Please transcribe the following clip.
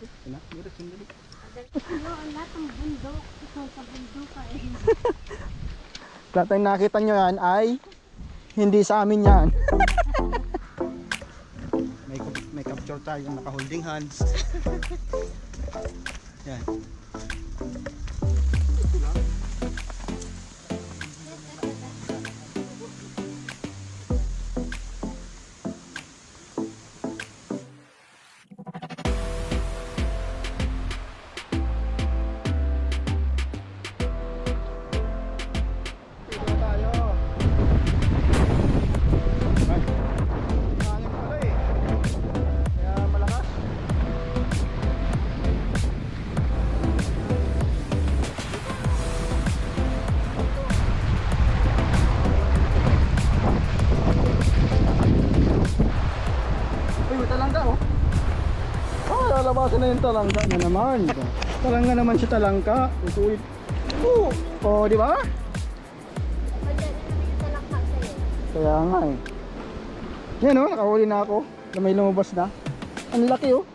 Meron sandali. Lahat ng bundok. Ikaw sa bundok ka eh. Lahat ng nakita nyo yan ay hindi sa amin yan. may capture tayo, naka-holding hands. Yan. Lalabasan na yung talangka na naman. Talangka naman siya, talangka. Ituit. Oh, di ba? Kaya nga eh. Yan oh, nakahuli na ako. Na may lumabas na. Ang laki oh.